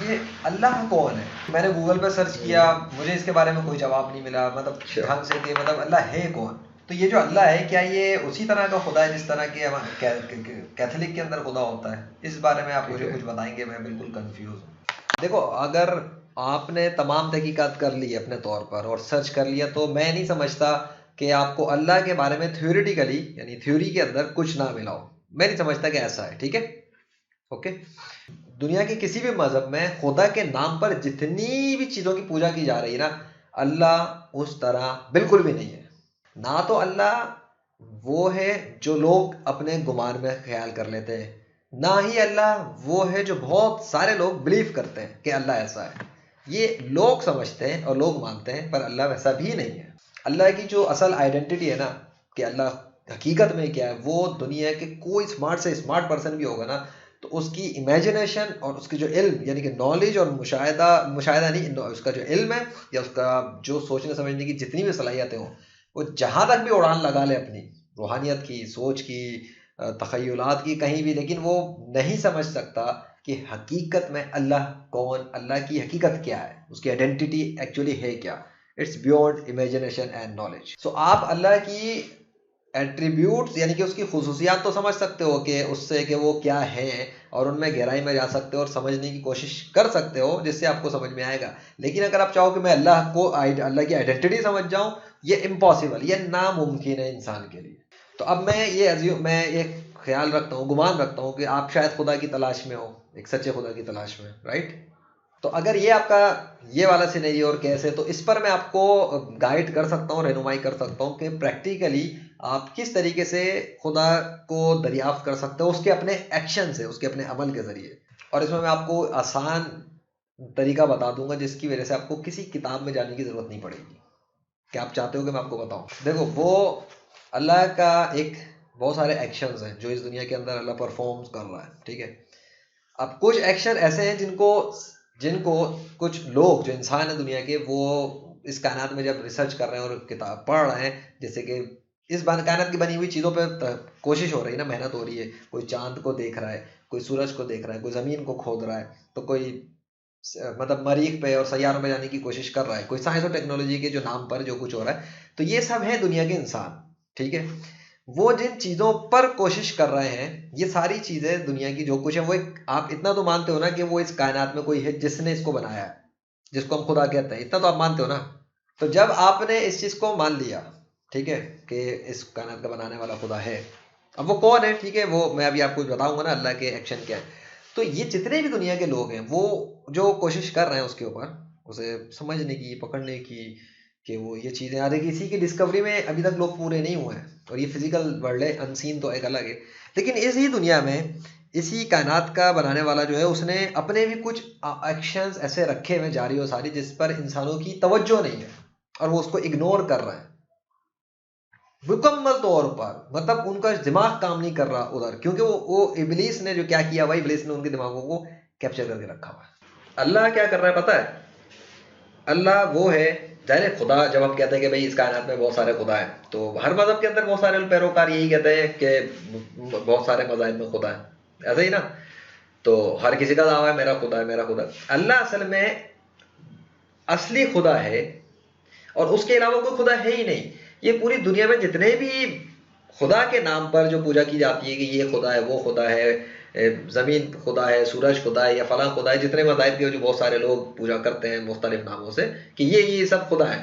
کہ اللہ کون ہے. میں نے گوگل پہ سرچ کیا, مجھے اس کے بارے میں کوئی جواب نہیں ملا مطلب ڈھنگ سے کہ مطلب اللہ ہے کون. تو یہ جو اللہ ہے کیا یہ اسی طرح کا خدا ہے جس طرح کہ کیتھولک کے اندر خدا ہوتا ہے؟ اس بارے میں آپ مجھے کچھ بتائیں گے, میں بالکل کنفیوز ہوں. دیکھو اگر آپ نے تمام تحقیقات کر لی اپنے طور پر اور سرچ کر لیا تو میں نہیں سمجھتا کہ آپ کو اللہ کے بارے میں تھیوریٹیکلی یعنی تھیوری کے اندر کچھ نہ ملا ہو. میں نہیں سمجھتا کہ ایسا ہے. ٹھیک ہے, اوکے. دنیا کے کسی بھی مذہب میں خدا کے نام پر جتنی بھی چیزوں کی پوجا کی جا رہی ہے نا, اللہ اس طرح بالکل بھی نہیں ہے. نہ تو اللہ وہ ہے جو لوگ اپنے گمان میں خیال کر لیتے ہیں, نہ ہی اللہ وہ ہے جو بہت سارے لوگ بلیو کرتے ہیں کہ اللہ ایسا ہے. یہ لوگ سمجھتے ہیں اور لوگ مانتے ہیں, پر اللہ ویسا بھی نہیں ہے. اللہ کی جو اصل آئیڈینٹی ہے نا کہ اللہ حقیقت میں کیا ہے, وہ دنیا کے کوئی اسمارٹ سے اسمارٹ پرسن بھی ہوگا نا تو اس کی امیجنیشن اور اس کی جو علم یعنی کہ نالج اور مشاہدہ نہیں, اس کا جو علم ہے یا اس کا جو سوچنے سمجھنے کی جتنی بھی صلاحیتیں ہوں, وہ جہاں تک بھی اڑان لگا لے اپنی روحانیت کی, سوچ کی, تخیلات کی, کہیں بھی, لیکن وہ نہیں سمجھ سکتا کہ حقیقت میں اللہ کون, اللہ کی حقیقت کیا ہے, اس کی آئیڈینٹی ایکچولی ہے کیا. It's beyond imagination and knowledge. So آپ اللہ کی ایٹریبیوٹس یعنی کہ اس کی خصوصیات تو سمجھ سکتے ہو کہ اس سے کہ وہ کیا ہیں, اور ان میں گہرائی میں جا سکتے ہو اور سمجھنے کی کوشش کر سکتے ہو جس سے آپ کو سمجھ میں آئے گا. لیکن اگر آپ چاہو کہ میں اللہ کی آئیڈینٹی سمجھ جاؤں, یہ امپاسبل, یہ ناممکن ہے انسان کے لیے. تو اب میں یہ خیال رکھتا ہوں, گمان رکھتا ہوں کہ آپ شاید خدا کی تلاش میں ہو, ایک سچے خدا کی تلاش میں, رائٹ. تو اگر یہ آپ کا یہ والا سینیریو اور کیسے, تو اس پر میں آپ کو گائیڈ کر سکتا ہوں, رہنمائی کر سکتا ہوں کہ پریکٹیکلی آپ کس طریقے سے خدا کو دریافت کر سکتے ہو اس کے اپنے ایکشن سے, اس کے اپنے عمل کے ذریعے. اور اس میں آپ کو آسان طریقہ بتا دوں گا جس کی وجہ سے آپ کو کسی کتاب میں جانے کی ضرورت نہیں پڑے گی. کہ آپ چاہتے ہو کہ میں آپ کو بتاؤں؟ دیکھو, وہ اللہ کا ایک بہت سارے ایکشنز ہیں جو اس دنیا کے اندر اللہ پرفارم کر رہا ہے. ٹھیک ہے, اب کچھ ایکشن ایسے ہیں جن کو کچھ لوگ جو انسان ہیں دنیا کے, وہ اس کائنات میں جب ریسرچ کر رہے ہیں اور کتاب پڑھ رہے ہیں, جیسے کہ اس کائنات کی بنی ہوئی چیزوں پہ کوشش ہو رہی ہے نا, محنت ہو رہی ہے. کوئی چاند کو دیکھ رہا ہے, کوئی سورج کو دیکھ رہا ہے, کوئی زمین کو کھود رہا ہے, تو کوئی مطلب مریخ پہ اور سیاروں پہ جانے کی کوشش کر رہا ہے, کوئی سائنس اور ٹیکنالوجی کے جو نام پر جو کچھ ہو رہا ہے. تو یہ سب ہے دنیا کے انسان. ٹھیک ہے, وہ جن چیزوں پر کوشش کر رہے ہیں, یہ ساری چیزیں دنیا کی جو کچھ ہے, وہ آپ اتنا تو مانتے ہو نا کہ وہ اس کائنات میں کوئی ہے جس نے اس کو بنایا ہے, جس کو ہم خدا کہتے ہیں, اتنا تو آپ مانتے ہو نا. تو جب آپ نے اس چیز کو مان لیا, ٹھیک ہے, کہ اس کائنات کا بنانے والا خدا ہے, اب وہ کون ہے, ٹھیک ہے, وہ میں ابھی آپ کو بتاؤں گا نا اللہ کے ایکشن کیا ہے. تو یہ جتنے بھی دنیا کے لوگ ہیں وہ جو کوشش کر رہے ہیں اس کے اوپر, اسے سمجھنے کی, پکڑنے کی, کہ وہ یہ چیزیں آ رہی, اسی کی ڈسکوری میں ابھی تک لوگ پورے نہیں ہوئے ہیں. اور یہ فزیکل ورلڈ ہے, انسین تو ایک الگ ہے, لیکن اسی دنیا میں اسی کائنات کا بنانے والا جو ہے اس نے اپنے بھی کچھ ایکشنز ایسے رکھے ہوئے جاری و ساری جس پر انسانوں کی توجہ نہیں ہے, اور وہ اس کو اگنور کر رہے ہیں مکمل طور پر. مطلب ان کا دماغ کام نہیں کر رہا ادھر, کیونکہ وہ ابلیس نے جو کیا کیا ہوا, ابلیس نے ان کے دماغوں کو کیپچر کر کے رکھا ہوا ہے. اللہ کیا کر رہا ہے پتہ ہے؟ اللہ وہ ہے, ظاہر خدا, جب ہم کہتے ہیں کہ بھئی اس کائنات میں بہت سارے خدا ہیں, تو ہر مذہب کے اندر بہت سارے پیروکار یہی کہتے ہیں کہ بہت سارے مذاہب میں خدا ہے, ایسا ہی نا. تو ہر کسی کا دعویٰ ہے میرا خدا ہے, میرا خدا. اللہ اصل میں اصلی خدا ہے, اور اس کے علاوہ کوئی خدا ہے ہی نہیں. یہ پوری دنیا میں جتنے بھی خدا کے نام پر جو پوجا کی جاتی ہے کہ یہ خدا ہے, وہ خدا ہے, زمین خدا ہے, سورج خدا ہے, یا فلاں خدا ہے, جتنے مذاہب کے جو بہت سارے لوگ پوجا کرتے ہیں مختلف ناموں سے کہ یہ سب خدا ہے,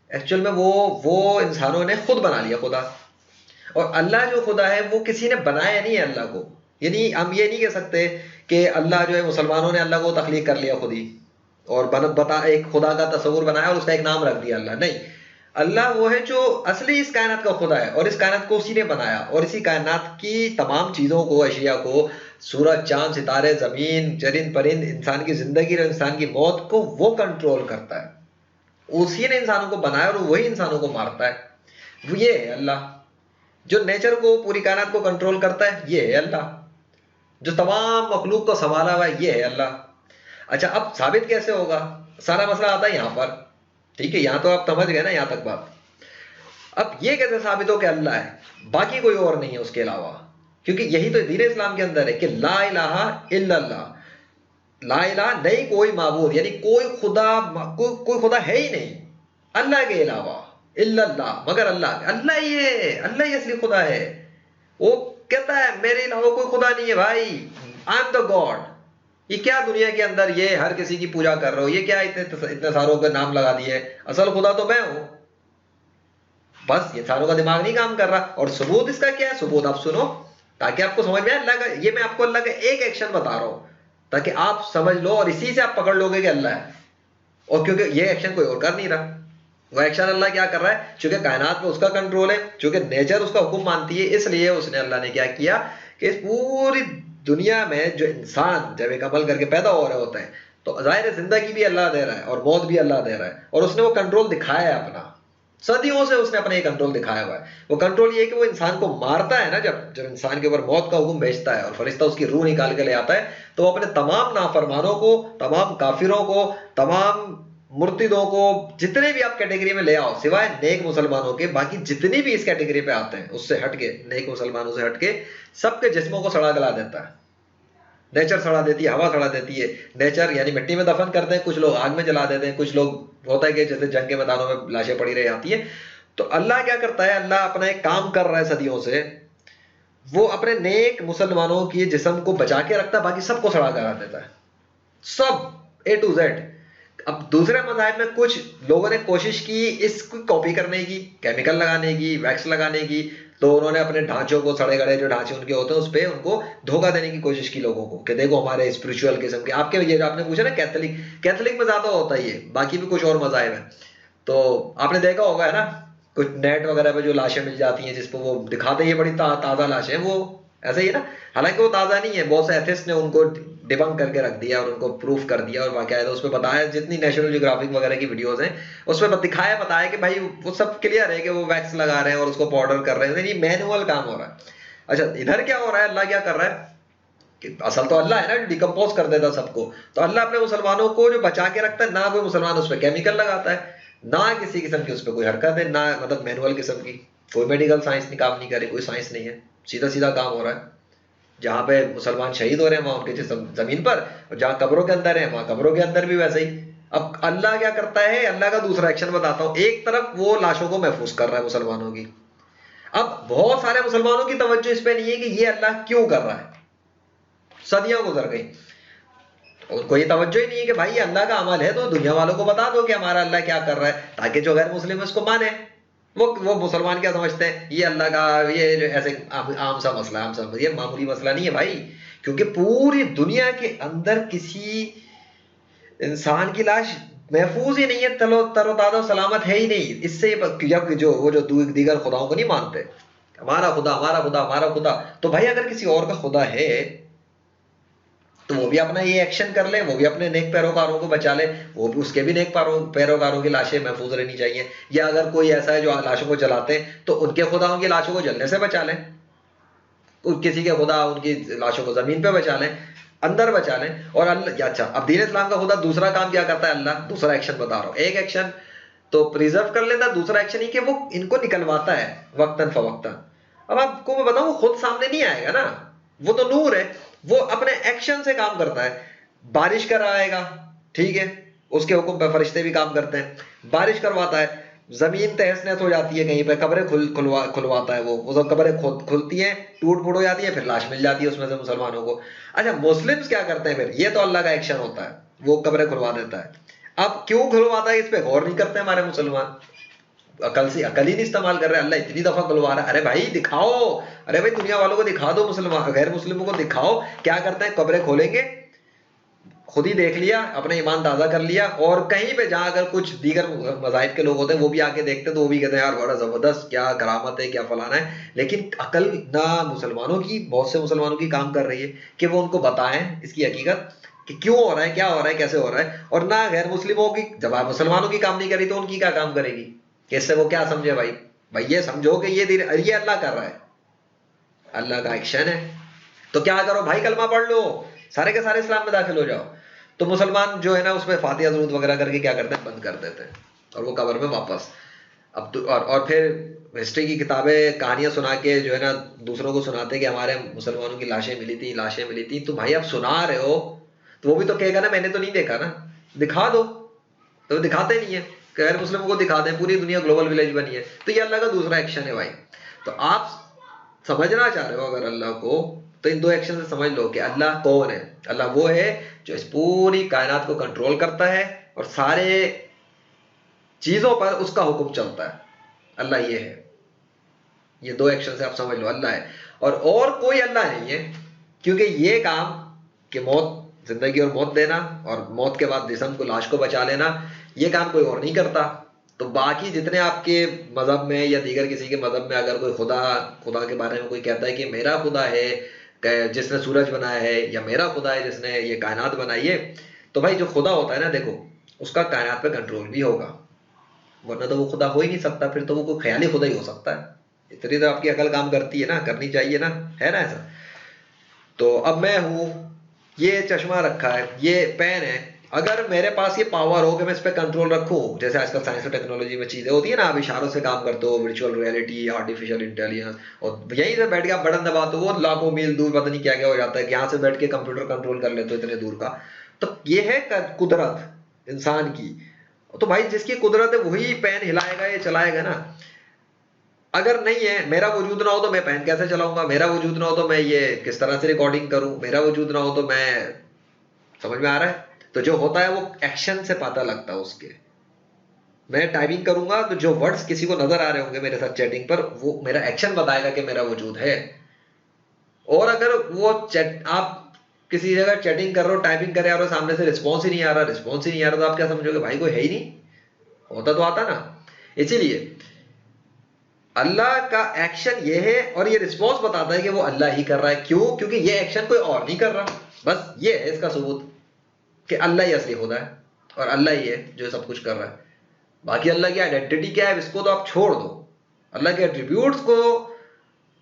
ایکچوئل میں وہ انسانوں نے خود بنا لیا خدا. اور اللہ جو خدا ہے وہ کسی نے بنایا نہیں ہے اللہ کو. یعنی ہم یہ نہیں کہہ سکتے کہ اللہ جو ہے مسلمانوں نے اللہ کو تخلیق کر لیا خود ہی, اور ایک خدا کا تصور بنایا اور اس کا ایک نام رکھ دیا اللہ. نہیں, اللہ وہ ہے جو اصلی اس کائنات کا خدا ہے, اور اس کائنات کو اسی نے بنایا, اور اسی کائنات کی تمام چیزوں کو, اشیاء کو, سورج, چاند, ستارے, زمین, چرند پرند, انسان کی زندگی اور انسان کی موت کو وہ کنٹرول کرتا ہے. اسی نے انسانوں کو بنایا اور وہی انسانوں کو مارتا ہے. وہ یہ ہے اللہ. جو نیچر کو, پوری کائنات کو کنٹرول کرتا ہے, یہ ہے اللہ. جو تمام مخلوق کو سنبھالا ہوا ہے, یہ ہے اللہ. اچھا, اب ثابت کیسے ہوگا؟ سارا مسئلہ آتا ہے یہاں پر. ٹھیک ہے, یہاں تو آپ سمجھ گئے نا یہاں تک بات. اب یہ کیسے ثابت ہو کہ اللہ ہے, باقی کوئی اور نہیں ہے اس کے علاوہ؟ کیونکہ یہی تو دین اسلام کے اندر ہے کہ لا الہ الا اللہ. لا الہ نہیں کوئی معبود، یعنی کوئی خدا، کوئی خدا ہے ہی نہیں اللہ کے علاوہ، الا اللہ، مگر اللہ، اللہ ہی ہے، اللہ ہی اصلی خدا ہے۔ وہ کہتا ہے میرے علاوہ کوئی خدا نہیں ہے بھائی، آئی ایم دا گاڈ۔ یہ کیا دنیا کے اندر یہ ہر کسی کی پوجا کر رہے ہو، یہ کیا اتنے ساروں کا نام لگا دیے، اصل خدا تو میں ہوں، بس یہ ساروں کا دماغ نہیں کام کر رہا۔ اور ثبوت اس کا کیا ہے، ثبوت آپ سنو تاکہ آپ کو سمجھ میں آئے اللہ کا، یہ میں آپ کو اللہ کا ایک ایکشن بتا رہا ہوں تاکہ آپ سمجھ لو، اور اسی سے آپ پکڑ لو گے کہ اللہ ہے۔ اور کیونکہ یہ ایکشن کوئی اور کر نہیں رہا، وہ ایکشن اللہ کیا کر رہا ہے، چونکہ کائنات میں اس کا کنٹرول ہے، چونکہ نیچر اس کا حکم مانتی ہے، اس لیے اس نے اللہ نے کیا کیا کہ اس پوری دنیا میں جو انسان جب ایک عمل کر کے پیدا ہو رہے ہوتے ہیں تو ظاہر زندگی بھی اللہ دے رہا ہے اور موت بھی اللہ دے رہا ہے، اور اس نے وہ کنٹرول دکھایا ہے اپنا، صدیوں سے اس نے اپنا یہ کنٹرول دکھایا ہوا ہے۔ وہ کنٹرول یہ ہے کہ وہ انسان کو مارتا ہے نا، جب انسان کے اوپر موت کا حکم بھیجتا ہے اور فرشتہ اس کی روح نکال کے لے آتا ہے، تو وہ اپنے تمام نافرمانوں کو، تمام کافروں کو، تمام مرتدوں کو، جتنے بھی آپ کیٹیگری میں لے آؤ سوائے نیک مسلمانوں کے، باقی جتنی بھی اس کیٹیگری پہ آتے ہیں اس سے ہٹ کے، نیک مسلمانوں سے ہٹ کے، سب کے جسموں کو سڑا گلا دیتا ہے۔ نیچر سڑا دیتی ہے، ہوا سڑا دیتی ہے، نیچر یعنی مٹی میں دفن کرتے ہیں، کچھ لوگ آگ میں جلا دیتے ہیں، کچھ لوگ ہوتا ہے کہ جیسے جنگ کے میدانوں میں لاشیں پڑی رہ جاتی ہیں۔ تو اللہ کیا کرتا ہے، اللہ اپنا ایک کام کر رہا ہے صدیوں سے، وہ اپنے نیک مسلمانوں کی جسم کو بچا کے رکھتا ہے، باقی سب کو سڑا کرا دیتا ہے، سب اے ٹو زیڈ۔ اب دوسرے مذاہب میں کچھ لوگوں نے کوشش کی اس کو کاپی کرنے کی، کیمیکل لگانے کی، ویکس لگانے کی، تو انہوں نے اپنے ڈھانچوں کو، سڑے گڑے جو ڈھانچے ان کے ہوتے ہیں اس پہ ان کو دھوکہ دینے کی کوشش کی لوگوں کو، کہ دیکھو ہمارے اسپرچوئل قسم کے، آپ کے یہ جو آپ نے پوچھا نا کیتھولک میں زیادہ ہوتا ہے یہ، باقی بھی کچھ اور مذاہب ہیں۔ تو آپ نے دیکھا ہوگا ہے نا، کچھ نیٹ وغیرہ پہ جو لاشیں مل جاتی ہیں جس پہ وہ دکھاتے ہیں یہ بڑی تازہ لاشیں، وہ ایسے ہی نا، حالانکہ وہ تازہ نہیں ہے، بہت سے ایتھسٹ نے ان کو ڈیبنک کر کے رکھ دیا اور ان کو پروف کر دیا، اور باقاعدہ اس پہ بتایا، جتنی نیشنل جیوگرافک وغیرہ کی ویڈیوز ہیں اس پہ دکھایا بتایا کہ بھائی وہ سب کلیئر ہے کہ وہ ویکس لگا رہے ہیں اور اس کو پاؤڈر کر رہے ہیں، یہ مینوئل کام ہو رہا ہے۔ اچھا ادھر کیا ہو رہا ہے، اللہ کیا کر رہا ہے کہ اصل تو اللہ ہے نا جو ڈیکمپوز کر دیتا سب کو، تو اللہ اپنے مسلمانوں کو جو بچا کے رکھتا ہے، نہ کوئی مسلمان اس پہ کیمیکل لگاتا ہے، نہ کسی قسم کی اس پہ کوئی حرکت ہے، نہ مطلب مینوئل قسم کی، کوئی میڈیکل سائنس نہیں کام نہیں کر رہی، کوئی سائنس نہیں ہے، سیدھا سیدھا کام ہو رہا ہے۔ جہاں پہ مسلمان شہید ہو رہے ہیں وہاں ان کے جسم زمین پر، اور جہاں قبروں کے اندر ہیں وہاں قبروں کے اندر بھی ویسے ہی۔ اب اللہ کیا کرتا ہے، اللہ کا دوسرا ایکشن بتاتا ہوں، ایک طرف وہ لاشوں کو محفوظ کر رہا ہے مسلمانوں کی، اب بہت سارے مسلمانوں کی توجہ اس پہ نہیں ہے کہ یہ اللہ کیوں کر رہا ہے، صدیاں گزر گئی، ان کو یہ توجہ ہی نہیں ہے کہ بھائی یہ اللہ کا عمل ہے تو دنیا والوں کو بتا دو کہ ہمارا اللہ کیا کر رہا ہے، تاکہ جو غیر مسلم ہے اس کو مانے۔ وہ مسلمان کیا سمجھتے ہیں، یہ اللہ کا یہ جو ایسے عام سا مسئلہ، عام سا یہ معمولی مسئلہ نہیں ہے بھائی، کیونکہ پوری دنیا کے اندر کسی انسان کی لاش محفوظ ہی نہیں ہے، تر و تازہ سلامت ہے ہی نہیں، اس سے وہ جو دیگر خداؤں کو نہیں مانتے، ہمارا خدا ہمارا خدا ہمارا خدا، تو بھائی اگر کسی اور کا خدا ہے تو وہ بھی اپنا یہ ایکشن کر لے، وہ بھی اپنے نیک پیروکاروں کو بچا لے، وہ بھی اس کے بھی نیک پیروکاروں کی لاشیں محفوظ رہنی چاہیے، یا اگر کوئی ایسا ہے جو لاشوں کو جلاتے ہیں تو ان کے خداؤں کی لاشوں کو جلنے سے بچا لیں، کسی کے خدا ان کی لاشوں کو زمین پہ بچا لیں، اندر بچا لیں۔ اور اللہ اچھا اب دین اسلام کا خدا دوسرا کام کیا کرتا ہے، اللہ دوسرا ایکشن بتا رہا ہوں، ایک ایکشن تو پریزرو کر لیتا ہے، دوسرا ایکشن ہی کہ وہ ان کو نکلواتا ہے وقتاً فوقتاً۔ اب آپ کو میں بتاؤں وہ خود سامنے نہیں آئے گا نا، وہ تو نور ہے، وہ اپنے ایکشن سے کام کرتا ہے، بارش کرائے گا، ٹھیک ہے، اس کے حکم پہ فرشتے بھی کام کرتے ہیں، بارش کرواتا ہے، زمین تہس نہس ہو جاتی ہے کہیں پہ، قبریں کھلواتا ہے، وہ سب قبریں کھلتی ہیں، ٹوٹ پھوٹ ہو جاتی ہے، پھر لاش مل جاتی ہے اس میں سے مسلمانوں کو۔ اچھا مسلمز کیا کرتے ہیں پھر، یہ تو اللہ کا ایکشن ہوتا ہے، وہ قبریں کھلوا دیتا ہے۔ اب کیوں کھلواتا ہے اس پہ غور نہیں کرتے ہمارے مسلمان، عقل ہی نہیں استعمال کر رہے، اللہ اتنی دفعہ کھلوا رہا ہے، ارے بھائی دکھاؤ، ارے بھائی دنیا والوں کو دکھا دو، مسلمان غیر مسلموں کو دکھاؤ کیا کرتے ہیں، قبریں کھولیں گے، خود ہی دیکھ لیا، اپنے ایمان تازہ کر لیا، اور کہیں پہ جہاں اگر کچھ دیگر مذاہب کے لوگ ہوتے ہیں وہ بھی آ کے دیکھتے ہیں تو وہ بھی کہتے ہیں یار بڑا زبردست، کیا کرامت ہے، کیا فلانا ہے، لیکن عقل نہ مسلمانوں کی، بہت سے مسلمانوں کی کام کر رہی ہے کہ وہ ان کو بتائیں اس کی حقیقت کہ کیوں ہو رہا ہے، کیا ہو رہا ہے، کیسے ہو رہا ہے، اور نہ غیر مسلموں کی، جب مسلمانوں کی کام نہیں کری تو ان کی کیا کام کرے گی، کہ اس سے وہ کیا سمجھے بھائی یہ سمجھو کہ یہ اللہ کر رہا ہے، اللہ کا ایکشن ہے، تو کیا کرو بھائی کلمہ پڑھ لو، سارے کے سارے اسلام میں داخل ہو جاؤ۔ تو مسلمان جو ہے نا اس میں فاتحہ درود وغیرہ کر کے کیا کرتے ہیں، بند کر دیتے ہیں، اور وہ قبر میں واپس اب تو اور پھر ہسٹری کی کتابیں کہانیاں سنا کے جو ہے نا دوسروں کو سناتے کہ ہمارے مسلمانوں کی لاشیں ملی تھی، تو بھائی آپ سنا رہے ہو تو وہ بھی تو کہے گا نا میں نے تو نہیں دیکھا نا, دکھا دو, تو دکھاتے نہیں ہے. غیر مسلموں کو دکھا دیں, پوری دنیا گلوبل ولیج بنی ہے. تو یہ اللہ کا دوسرا ایکشن ہے بھائی. تو آپ سمجھنا چاہ رہے ہو اگر اللہ کو, تو ان دو ایکشن سے سمجھ لو کہ اللہ کون ہے. اللہ وہ ہے جو اس پوری کائنات کو کنٹرول کرتا ہے اور سارے چیزوں پر اس کا حکم چلتا ہے. اللہ یہ ہے. یہ دو ایکشن سے آپ سمجھ لو اللہ ہے, اور کوئی اللہ نہیں ہے. کیونکہ یہ کام کہ موت, زندگی اور موت دینا اور موت کے بعد جسم کو, لاش کو بچا لینا, یہ کام کوئی اور نہیں کرتا. تو باقی جتنے آپ کے مذہب میں یا دیگر کسی کے مذہب میں اگر کوئی خدا کے بارے میں کوئی کہتا ہے کہ میرا خدا ہے جس نے سورج بنایا ہے, یا میرا خدا ہے جس نے یہ کائنات بنائی ہے, تو بھائی جو خدا ہوتا ہے نا, دیکھو اس کا کائنات پہ کنٹرول بھی ہوگا, ورنہ تو وہ خدا ہو ہی نہیں سکتا. پھر تو وہ کوئی خیالی خدا ہی ہو سکتا ہے. اتنی تو آپ کی عقل کام کرتی ہے نا, کرنی چاہیے نا, ہے نا ایسا. تو اب میں ہوں, یہ چشمہ رکھا ہے, یہ پین ہے, اگر میرے پاس یہ پاور ہو کہ میں اس پہ کنٹرول رکھوں, جیسے آج کل سائنس اور ٹیکنالوجی میں چیزیں ہوتی ہیں نا, آپ اشاروں سے کام کرتے ہو, ورچوئل ریئلٹی, آرٹیفیشیل انٹیلیجنس, اور یہیں سے بیٹھ کے آپ بٹن دباتے ہو, وہ لاکھوں میل دور پتہ نہیں کیا کیا ہو جاتا ہے, کہ یہاں سے بیٹھ کے کمپیوٹر کنٹرول کر لیتے ہو اتنے دور کا. تو یہ ہے قدرت انسان کی. تو بھائی جس کی قدرت ہے وہی پین ہلائے گا, یہ چلائے گا نا. اگر نہیں ہے, میرا وجود نہ ہو تو میں پین کیسے چلاؤں گا, میرا وجود نہ ہو تو میں یہ کس طرح سے ریکارڈنگ کروں, میرا وجود نہ ہو تو میں, سمجھ میں آ رہا ہے. تو جو ہوتا ہے وہ ایکشن سے پتہ لگتا ہے اس کے. میں ٹائپنگ کروں گا تو جو ورڈز کسی کو نظر آ رہے ہوں گے میرے ساتھ چیٹنگ پر, وہ میرا ایکشن بتائے گا کہ میرا وجود ہے. اور اگر وہ آپ کسی جگہ چیٹنگ کر رہے ہو, ٹائپنگ کر رہے ہو, سامنے سے رسپانس ہی نہیں آ رہا, تو آپ کیا سمجھو گے بھائی کوئی ہے ہی نہیں, ہوتا تو آتا نا. اسی لیے اللہ کا ایکشن یہ ہے, اور یہ رسپانس بتاتا ہے کہ وہ اللہ ہی کر رہا ہے. کیوں؟ کیونکہ یہ ایکشن کوئی اور نہیں کر رہا. بس یہ ہے اس کا ثبوت کہ اللہ ہی اصلی خدا ہے, اور اللہ ہی ہے جو سب کچھ کر رہا ہے. باقی اللہ کی آئیڈینٹی کیا ہے, اس کو تو آپ چھوڑ دو. اللہ کے ایٹریبیوٹس کو,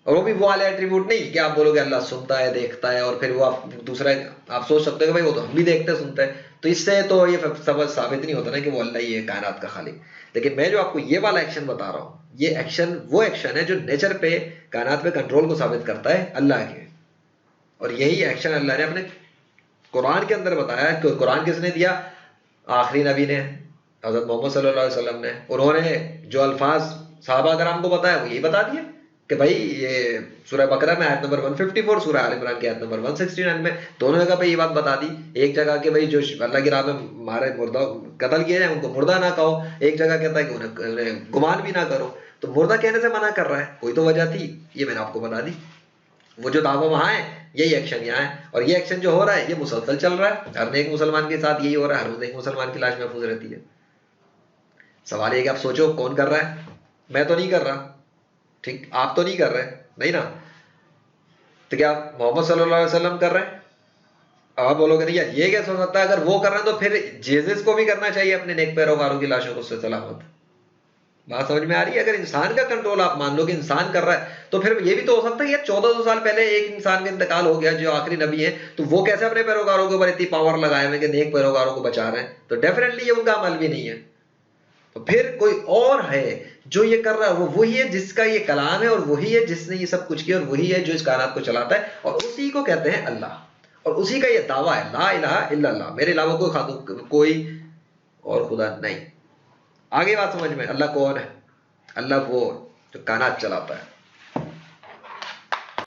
اور وہ بھی وہ والے ایٹریبیوٹ نہیں کہ آپ بولو گے اللہ سنتا ہے, دیکھتا ہے, اور پھر وہ آپ دوسرا آپ سوچ سکتے ہو کہ بھائی وہ تو ہم بھی دیکھتے سنتے ہیں. تو اس سے تو یہ سبب ثابت نہیں ہوتا نا کہ وہ اللہ ہی ہے کائنات کا خالق. لیکن میں جو آپ کو یہ والا ایکشن بتا رہا ہوں, یہ ایکشن وہ ایکشن ہے جو نیچر پہ, کائنات پہ کنٹرول کو ثابت کرتا ہے اللہ کے. اور یہی ایکشن اللہ نے اپنے قرآن کے اندر بتایا. کہ قرآن کس نے دیا؟ آخری نبی نے, حضرت محمد صلی اللہ علیہ وسلم نے. انہوں نے جو الفاظ صحابہ کرام کو بتایا وہ یہی بتا دیا کہ بھائی یہ سورہ بقرہ میں آیت نمبر 154, سورہ آل عمران کی آیت نمبر 169 میں دونوں جگہ پہ یہ بات بتا دی. ایک جگہ کہ بھائی جو اللہ کی راہ میں مارے مردہ قتل کیے جائیں ان کو مردہ نہ کہو, ایک جگہ کہتا ہے کہ انہیں گمان بھی نہ کرو. تو مردہ کہنے سے منع کر رہا ہے, کوئی تو وجہ تھی, یہ میں نے آپ کو بتا دی. وہ جو دعویٰ وہاں ہے, یہی ایکشن یہاں ہے. اور یہ ایکشن جو ہو رہا ہے یہ مسلسل چل رہا ہے, ہر ایک مسلمان کے ساتھ یہی ہو رہا ہے, ہر روز ایک مسلمان کی لاش محفوظ رہتی ہے. سوال یہ کہ آپ سوچو کون کر رہا ہے؟ میں تو نہیں کر رہا, ٹھیک, آپ تو نہیں کر رہے, نہیں نا. تو کیا محمد صلی اللہ علیہ وسلم کر رہے ہیں؟ آپ بولو گے نہیں یار یہ کیسے ہو سکتا ہے, اگر وہ کر رہے ہیں تو پھر جیزس کو بھی کرنا چاہیے اپنے نیک پیروکاروں کی لاشوں کو اس سے سلامت. بات سمجھ میں آ رہی ہے؟ اگر انسان کا کنٹرول آپ مان لو کہ انسان کر رہا ہے, تو پھر یہ بھی تو ہو سکتا ہے یار 1400 سال پہلے ایک انسان کا انتقال ہو گیا جو آخری نبی ہے, تو وہ کیسے اپنے پیروکاروں کے اوپر اتنی پاور لگائے ہوئے کہ نیک پیروکاروں کو بچا رہے ہیں. تو ڈیفینیٹلی یہ ان کا عمل بھی نہیں ہے. تو پھر کوئی اور ہے جو یہ کر رہا ہے, وہ وہی ہے جس کا یہ کلام ہے, اور وہی ہے جس نے یہ سب کچھ کیا, اور وہی ہے جو اس کائنات کو چلاتا ہے, اور اسی کو کہتے ہیں اللہ. اور اسی کا یہ دعویٰ ہے لا الہ الا اللہ, میرے علاوہ کوئی اور خدا نہیں. آگے بات سمجھ میں, اللہ کون ہے؟ اللہ وہ جو کائنات چلاتا ہے.